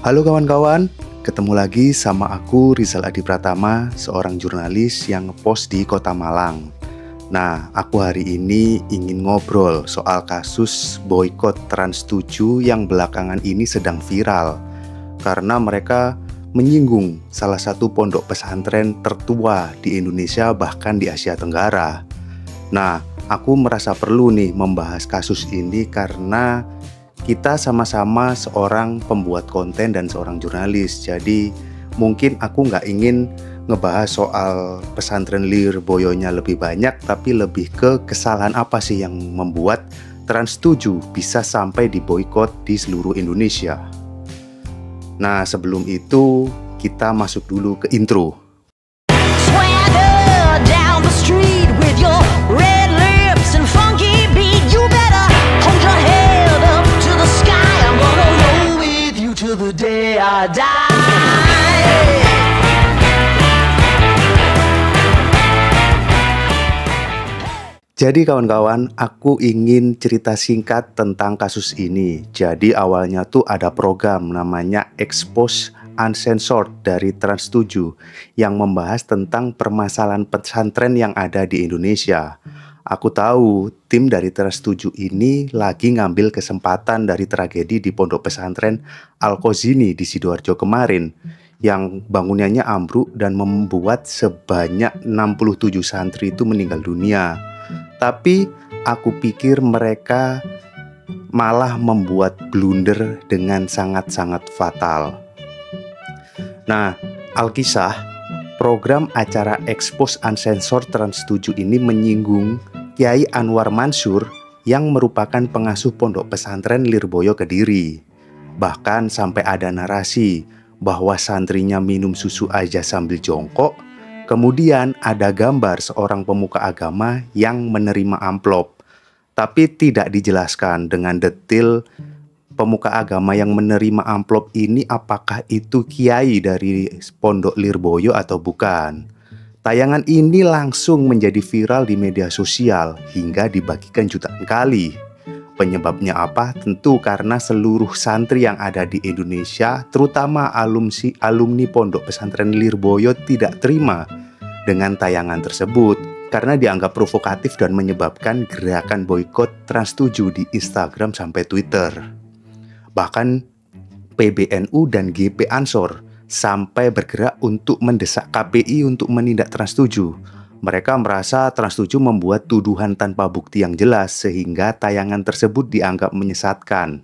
Halo kawan-kawan, ketemu lagi sama aku Rizal Adi Pratama, seorang jurnalis yang ngepost di Kota Malang. Nah, aku hari ini ingin ngobrol soal kasus boykot Trans7 yang belakangan ini sedang viral karena mereka menyinggung salah satu pondok pesantren tertua di Indonesia bahkan di Asia Tenggara. Nah, aku merasa perlu nih membahas kasus ini karena kita sama-sama seorang pembuat konten dan seorang jurnalis. Jadi mungkin aku nggak ingin ngebahas soal pesantren Lirboyonya lebih banyak, tapi lebih ke kesalahan apa sih yang membuat Trans7 bisa sampai diboikot di seluruh Indonesia. Nah, sebelum itu kita masuk dulu ke intro. Swagger down the street with your red lips and funky beat. You better hold your head up to the sky. I'm gonna roll with you till the day I die. Jadi kawan-kawan, aku ingin cerita singkat tentang kasus ini. Jadi awalnya tuh ada program namanya Expose Uncensored dari Trans7 yang membahas tentang permasalahan pesantren yang ada di Indonesia. Aku tahu tim dari Trans7 ini lagi ngambil kesempatan dari tragedi di pondok pesantren Al-Khozini di Sidoarjo kemarin yang bangunannya ambruk dan membuat sebanyak 67 santri itu meninggal dunia. Tapi aku pikir mereka malah membuat blunder dengan sangat-sangat fatal. Nah, Alkisah, program acara Expose Uncensored Trans7 ini menyinggung Kiai Anwar Mansur yang merupakan pengasuh pondok pesantren Lirboyo Kediri. Bahkan sampai ada narasi bahwa santrinya minum susu aja sambil jongkok. Kemudian ada gambar seorang pemuka agama yang menerima amplop. Tapi tidak dijelaskan dengan detail pemuka agama yang menerima amplop ini apakah itu kiai dari Pondok Lirboyo atau bukan. Tayangan ini langsung menjadi viral di media sosial hingga dibagikan jutaan kali. Penyebabnya apa? Tentu karena seluruh santri yang ada di Indonesia, terutama alumni Pondok Pesantren Lirboyo tidak terima dengan tayangan tersebut karena dianggap provokatif dan menyebabkan gerakan boykot Trans7 di Instagram sampai Twitter. Bahkan PBNU dan GP Ansor sampai bergerak untuk mendesak KPI untuk menindak Trans7. Mereka merasa Trans7 membuat tuduhan tanpa bukti yang jelas sehingga tayangan tersebut dianggap menyesatkan.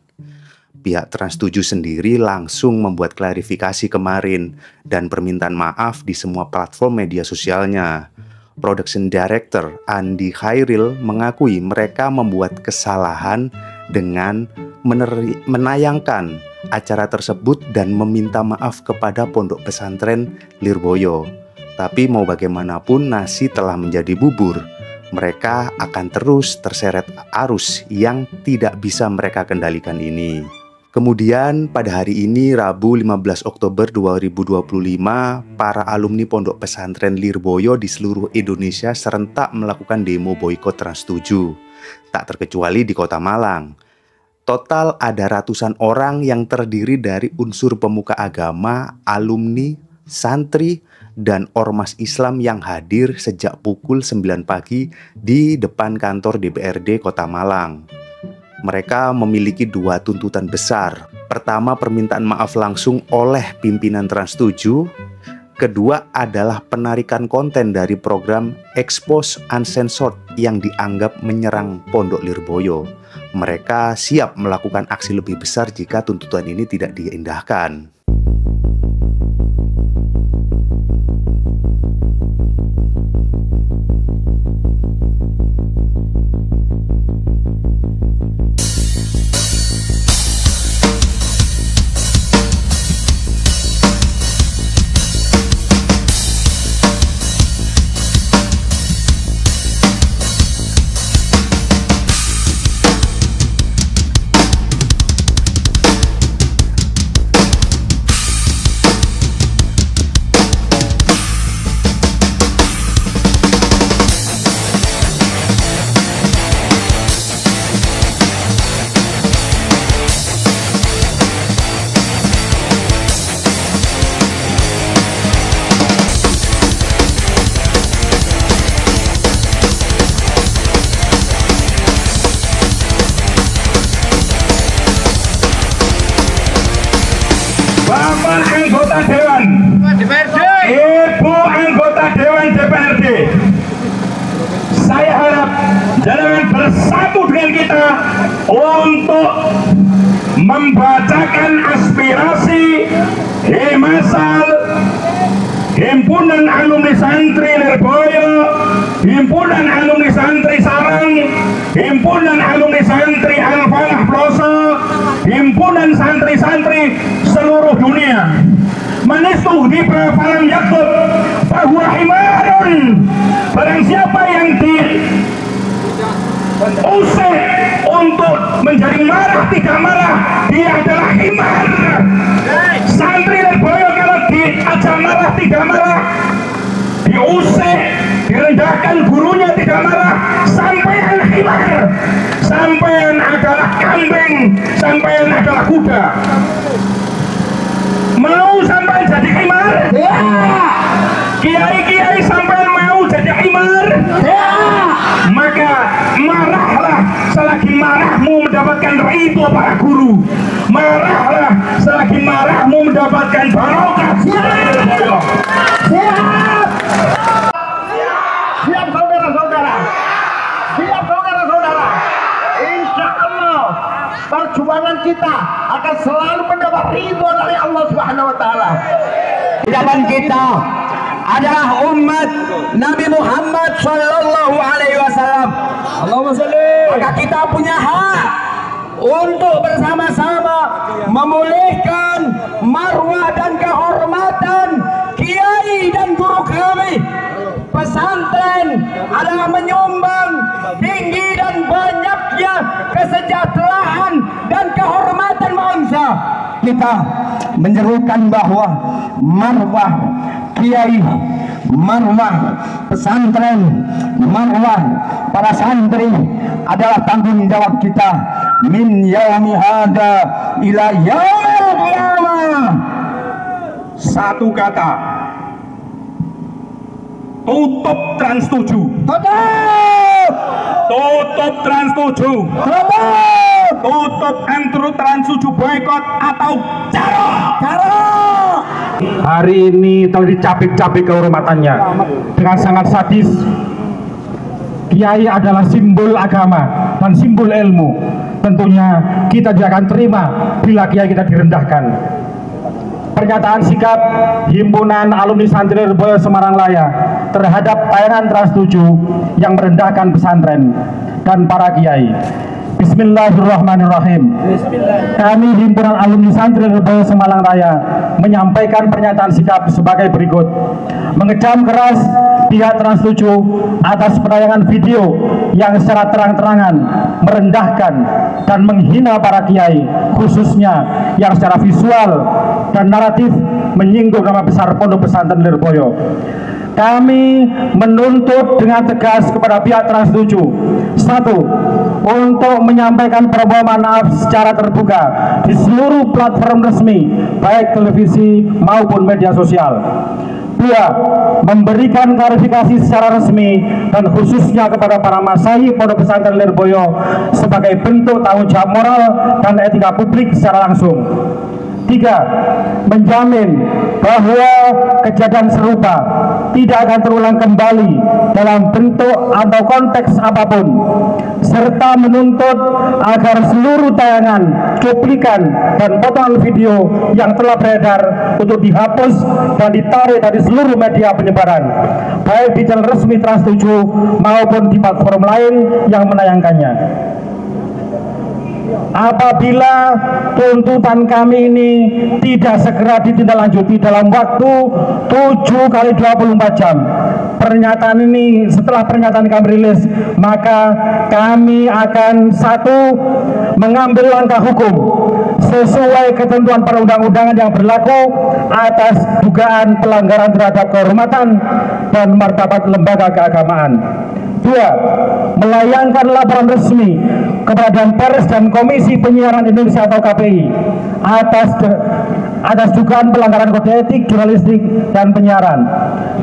Pihak Trans7 sendiri langsung membuat klarifikasi kemarin dan permintaan maaf di semua platform media sosialnya. Production Director Andi Khairil mengakui mereka membuat kesalahan dengan menayangkan acara tersebut dan meminta maaf kepada pondok pesantren Lirboyo. Tapi mau bagaimanapun nasi telah menjadi bubur. Mereka akan terus terseret arus yang tidak bisa mereka kendalikan ini. Kemudian pada hari ini Rabu 15 Oktober 2025, para alumni Pondok Pesantren Lirboyo di seluruh Indonesia serentak melakukan demo boikot Trans7. Tak terkecuali di Kota Malang. Total ada ratusan orang yang terdiri dari unsur pemuka agama, alumni, santri, dan ormas Islam yang hadir sejak pukul 9 pagi di depan kantor DPRD Kota Malang. Mereka memiliki dua tuntutan besar. Pertama, permintaan maaf langsung oleh pimpinan Trans7. Kedua adalah penarikan konten dari program Expose Uncensored yang dianggap menyerang Pondok Lirboyo. Mereka siap melakukan aksi lebih besar jika tuntutan ini tidak diindahkan. Bapak anggota Dewan, Ibu anggota Dewan DPRD, saya harap jangan bersatu dengan kita untuk membacakan aspirasi Himasal, Himpunan Alumni Santri Lirboyo, Himpunan Alumni Santri Sarang, Himpunan Alumni Santri Al-Falah Ploso, Himpunan Santri-Santri seluruh dunia. Manistu di falam yakut bahwa himarun, barang siapa yang diusir untuk menjadi marah tidak marah, dia adalah himar. Santri Lirboyo kalau diajak marah tidak marah, diusir, direndahkan gurunya tidak marah, sampean himar, sampean adalah kambing, sampean adalah kuda. Mau sampean jadi himar? Ya. Kiai-kiai sampean mau jadi himar? Ya. Maka marahlah selagi marahmu mendapatkan ridho para guru. Marahlah selagi marahmu mendapatkan barokah. Siap. Siap. Siap saudara-saudara. Siap saudara-saudara. Insya Allah perjuangan kita akan selalu mendapat ridho dari Allah Subhanahu wa taala. Di depan kita adalah umat Nabi Muhammad sallallahu alaihi wasallam. Allahumma sholli. Maka kita punya hak untuk bersama-sama memulihkan marwah dan kehormatan kiai dan guru kami. Pesantren adalah menyumbang tinggi dan banyaknya kesejahteraan dan kehormatan bangsa. Kita menyerukan bahwa marwah kiai, marwah pesantren, marwah para santri adalah tanggung jawab kita min yaumi hada ila yaumil qiyamah. Satu kata, tutup Trans 7. Tutup Trans 7. Tutup Trans 7, boykot atau caro. Hari ini telah dicapik-capik kehormatannya dengan sangat sadis. Kiai adalah simbol agama dan simbol ilmu. Tentunya kita tidak akan terima bila kiai kita direndahkan. Pernyataan sikap Himpunan Alumni Santri Lirboyo Semarang Raya terhadap tayangan Trans 7 yang merendahkan pesantren dan para kiai. Bismillahirrahmanirrahim. Kami Himpunan Alumni Santri Lirboyo Semarang Raya menyampaikan pernyataan sikap sebagai berikut. Mengecam keras pihak Trans 7 atas penayangan video yang secara terang-terangan merendahkan dan menghina para kiai, khususnya yang secara visual dan naratif menyinggung nama besar Pondok Pesantren Lirboyo. Kami menuntut dengan tegas kepada pihak Trans 7, satu, untuk menyampaikan permohonan maaf secara terbuka di seluruh platform resmi, baik televisi maupun media sosial. Dua, memberikan klarifikasi secara resmi dan khususnya kepada para masyayikh Pondok Pesantren Lirboyo sebagai bentuk tanggung jawab moral dan etika publik secara langsung. Tiga, menjamin bahwa kejadian serupa tidak akan terulang kembali dalam bentuk atau konteks apapun, serta menuntut agar seluruh tayangan, cuplikan, dan potongan video yang telah beredar untuk dihapus dan ditarik dari seluruh media penyebaran, baik di channel resmi Trans 7 maupun di platform lain yang menayangkannya. Apabila tuntutan kami ini tidak segera ditindaklanjuti dalam waktu 7 kali 24 jam, pernyataan ini, setelah pernyataan kami rilis, maka kami akan satu, mengambil langkah hukum sesuai ketentuan perundang-undangan yang berlaku atas dugaan pelanggaran terhadap kehormatan dan martabat lembaga keagamaan. Dua, melayangkan laporan resmi kepada Dewan Pers dan Komisi Penyiaran Indonesia atau KPI atas dugaan pelanggaran kode etik jurnalistik dan penyiaran.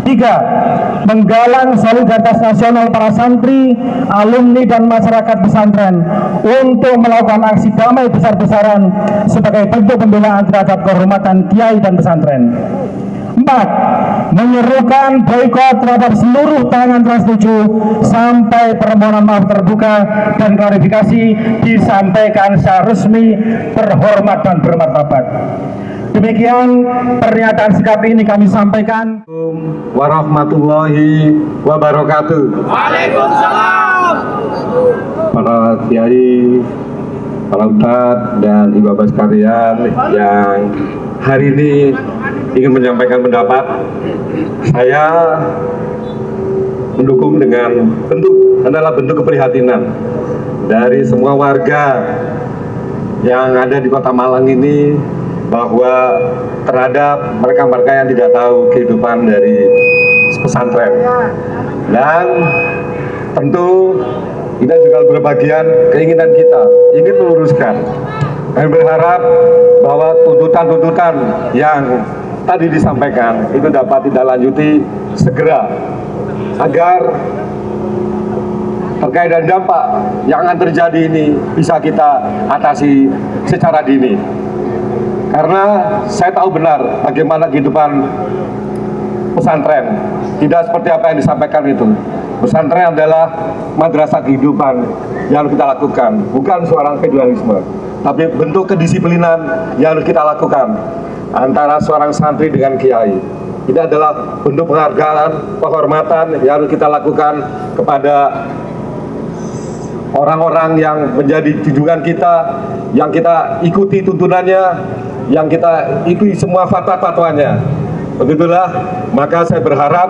3. Menggalang solidaritas nasional para santri, alumni dan masyarakat pesantren untuk melakukan aksi damai besar-besaran sebagai bentuk pembelaan terhadap kehormatan kiai dan pesantren. 4. Menyerukan boikot terhadap seluruh tayangan Trans 7 sampai permohonan maaf terbuka dan klarifikasi disampaikan secara resmi, terhormat dan bermartabat. Demikian pernyataan sikap ini kami sampaikan. Warahmatullahi wabarakatuh. Waalaikumsalam. Para kiai, para ustadz dan ibu bapak sekalian yang hari ini ingin menyampaikan pendapat, saya mendukung dengan bentuk keprihatinan dari semua warga yang ada di Kota Malang ini bahwa terhadap mereka-mereka yang tidak tahu kehidupan dari pesantren. Dan tentu kita juga berbagian keinginan kita ingin meluruskan dan berharap bahwa tuntutan-tuntutan yang tadi disampaikan itu dapat ditindaklanjuti segera agar terkait dan dampak yang akan terjadi ini bisa kita atasi secara dini. Karena saya tahu benar bagaimana kehidupan pesantren, tidak seperti apa yang disampaikan itu. Pesantren adalah madrasah kehidupan yang harus kita lakukan, bukan seorang feudalisme, tapi bentuk kedisiplinan yang harus kita lakukan antara seorang santri dengan kiai. Ini adalah bentuk penghargaan, penghormatan yang harus kita lakukan kepada orang-orang yang menjadi junjungan kita, yang kita ikuti tuntunannya, yang kita ikuti semua fatwa-fatwanya. Begitulah, maka saya berharap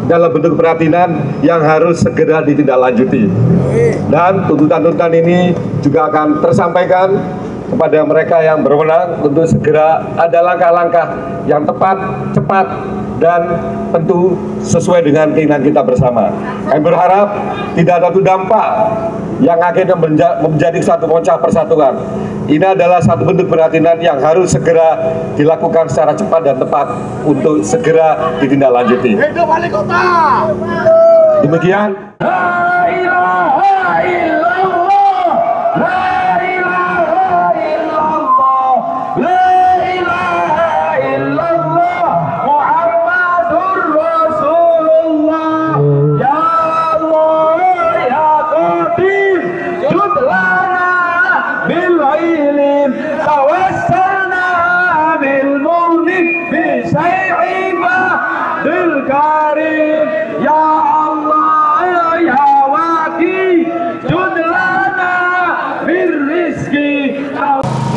dalam bentuk keprihatinan yang harus segera ditindaklanjuti. Dan tuntutan-tuntutan ini juga akan tersampaikan kepada mereka yang berwenang untuk segera ada langkah-langkah yang tepat, cepat, dan tentu sesuai dengan keinginan kita bersama. Kami berharap tidak ada dampak yang akhirnya menjadi satu pecah persatuan. Ini adalah satu bentuk keprihatinan yang harus segera dilakukan secara cepat dan tepat untuk segera ditindaklanjuti. Hidup wali kota. Demikian. La ilaha illallah. La ilaha illallah. La ilaha illallah. Muhammadur Rasulullah. Ya Allah ya Qadir. Judlana bil ilm. Tawassalna bil mu'min. Bisay'iba bil karim. Ya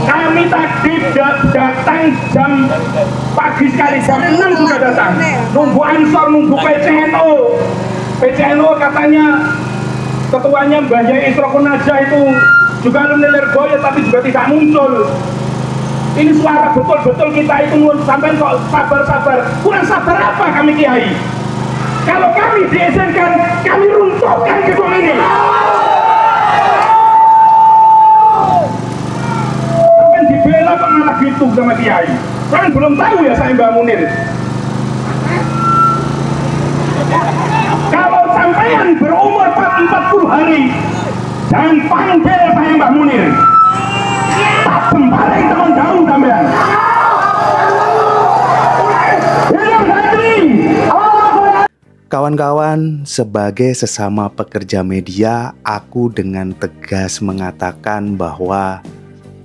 kami tadi datang jam pagi sekali, jam 6 sudah datang, nunggu ansor, nunggu PCNO katanya ketuanya Mbah Yai Isrokun aja itu juga alumni Lirboyo tapi juga tidak muncul. Ini suara betul-betul kita itu sampai kok sabar-sabar, kurang sabar apa kami kiai? Kalau kami diizinkan, kami runtuhkan gedung ini. Dibela kok malah gitu sama kiai. Kalian belum tahu ya saya Mbak Munir. Kalau sampean berumur 40 hari, jangan panggil saya Mbak Munir. Tak sembarang teman daun sampean. Kawan-kawan, sebagai sesama pekerja media, aku dengan tegas mengatakan bahwa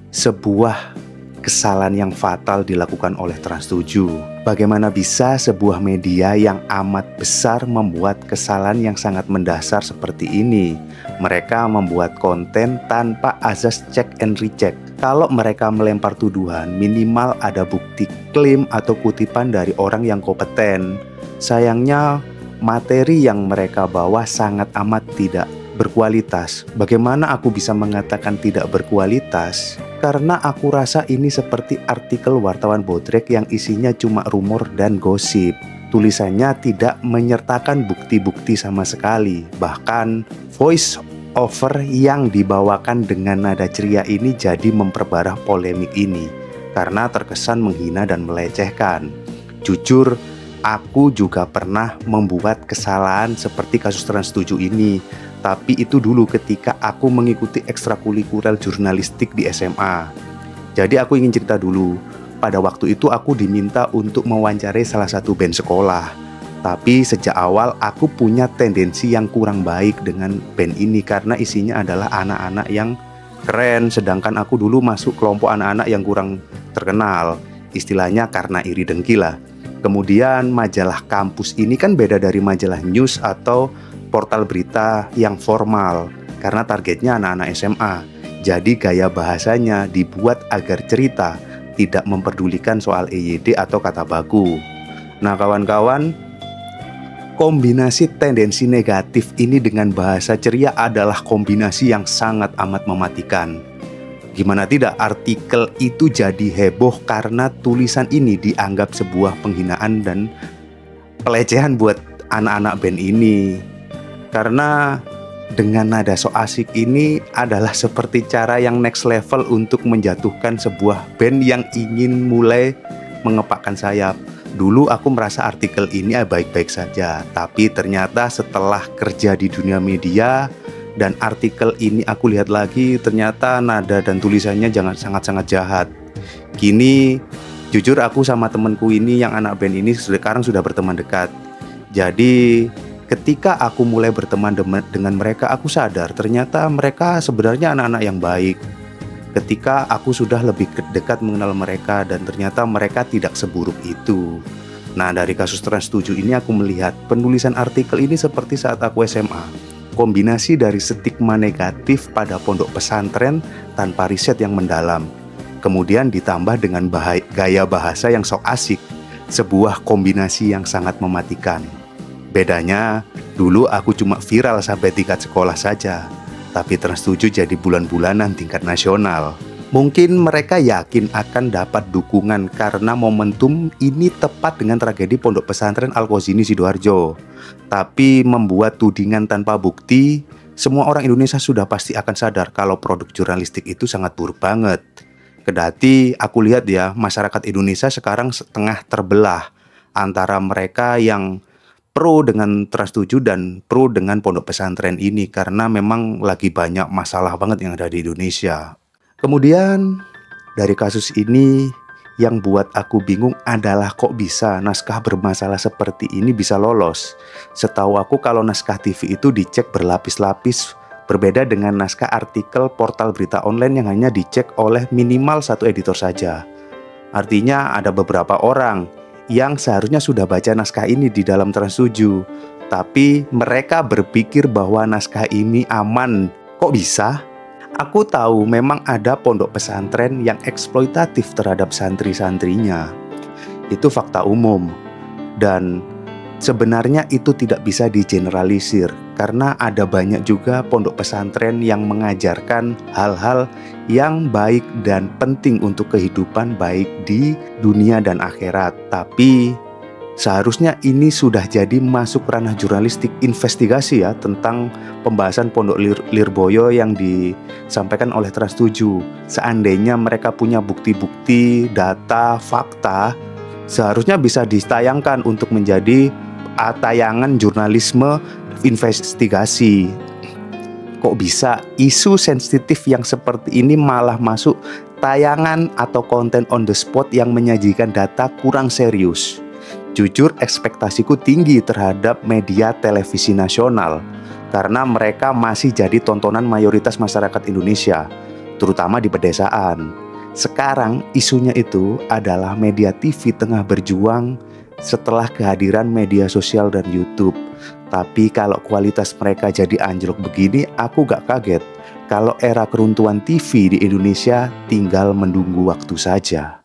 sebuah kesalahan yang fatal dilakukan oleh Trans 7. Bagaimana bisa sebuah media yang amat besar membuat kesalahan yang sangat mendasar seperti ini? Mereka membuat konten tanpa azas check and recheck. Kalau mereka melempar tuduhan, minimal ada bukti klaim atau kutipan dari orang yang kompeten. Sayangnya materi yang mereka bawa sangat amat tidak berkualitas. Bagaimana aku bisa mengatakan tidak berkualitas? Karena aku rasa ini seperti artikel wartawan bodrek yang isinya cuma rumor dan gosip. Tulisannya tidak menyertakan bukti-bukti sama sekali. Bahkan voice over yang dibawakan dengan nada ceria ini jadi memperparah polemik ini. karena terkesan menghina dan melecehkan. Jujur, aku juga pernah membuat kesalahan seperti kasus Trans 7 ini, tapi itu dulu ketika aku mengikuti ekstrakurikuler jurnalistik di SMA. Jadi aku ingin cerita dulu. Pada waktu itu aku diminta untuk mewawancarai salah satu band sekolah. Tapi sejak awal aku punya tendensi yang kurang baik dengan band ini karena isinya adalah anak-anak yang keren, sedangkan aku dulu masuk kelompok anak-anak yang kurang terkenal. Istilahnya karena iri dengki lah. Kemudian majalah kampus ini kan beda dari majalah news atau portal berita yang formal karena targetnya anak-anak SMA. Jadi gaya bahasanya dibuat agar cerita tidak memperdulikan soal EYD atau kata baku. Nah kawan-kawan, kombinasi tendensi negatif ini dengan bahasa ceria adalah kombinasi yang sangat amat mematikan. Gimana tidak, artikel itu jadi heboh karena tulisan ini dianggap sebuah penghinaan dan pelecehan buat anak-anak band ini. Karena dengan nada so asik ini adalah seperti cara yang next level untuk menjatuhkan sebuah band yang ingin mulai mengepakkan sayap. Dulu aku merasa artikel ini baik-baik saja, tapi ternyata setelah kerja di dunia media dan artikel ini aku lihat lagi, ternyata nada dan tulisannya sangat-sangat jahat. Kini jujur aku sama temanku ini yang anak band ini sekarang sudah berteman dekat. Jadi ketika aku mulai berteman dengan mereka, aku sadar ternyata mereka sebenarnya anak-anak yang baik. Ketika aku sudah lebih dekat mengenal mereka dan ternyata mereka tidak seburuk itu. Nah dari kasus Trans 7 ini aku melihat penulisan artikel ini seperti saat aku SMA. Kombinasi dari stigma negatif pada pondok pesantren tanpa riset yang mendalam. Kemudian ditambah dengan gaya bahasa yang sok asik. Sebuah kombinasi yang sangat mematikan. Bedanya dulu aku cuma viral sampai tingkat sekolah saja. Tapi Trans 7 jadi bulan-bulanan tingkat nasional. Mungkin mereka yakin akan dapat dukungan karena momentum ini tepat dengan tragedi pondok pesantren Al-Qazini Sidoarjo. Tapi membuat tudingan tanpa bukti, semua orang Indonesia sudah pasti akan sadar kalau produk jurnalistik itu sangat buruk banget. Kedati aku lihat ya, masyarakat Indonesia sekarang setengah terbelah antara mereka yang pro dengan Trans 7 dan pro dengan pondok pesantren ini karena memang lagi banyak masalah banget yang ada di Indonesia. Kemudian dari kasus ini yang buat aku bingung adalah kok bisa naskah bermasalah seperti ini bisa lolos. Setahu aku kalau naskah TV itu dicek berlapis-lapis, berbeda dengan naskah artikel portal berita online yang hanya dicek oleh minimal satu editor saja. Artinya ada beberapa orang yang seharusnya sudah baca naskah ini di dalam Trans 7, tapi mereka berpikir bahwa naskah ini aman. Kok bisa? Aku tahu memang ada pondok pesantren yang eksploitatif terhadap santri-santrinya. Itu fakta umum. Dan sebenarnya itu tidak bisa digeneralisir karena ada banyak juga pondok pesantren yang mengajarkan hal-hal yang baik dan penting untuk kehidupan baik di dunia dan akhirat. Tapi seharusnya ini sudah jadi masuk ranah jurnalistik investigasi ya tentang pembahasan Pondok Lirboyo yang disampaikan oleh Trans 7. Seandainya mereka punya bukti-bukti, data, fakta, seharusnya bisa ditayangkan untuk menjadi tayangan jurnalisme investigasi. Kok bisa isu sensitif yang seperti ini malah masuk tayangan atau konten on the spot yang menyajikan data kurang serius? Jujur ekspektasiku tinggi terhadap media televisi nasional karena mereka masih jadi tontonan mayoritas masyarakat Indonesia, terutama di pedesaan. Sekarang isunya itu adalah media TV tengah berjuang setelah kehadiran media sosial dan YouTube. Tapi kalau kualitas mereka jadi anjlok begini, aku gak kaget kalau era keruntuhan TV di Indonesia tinggal menunggu waktu saja.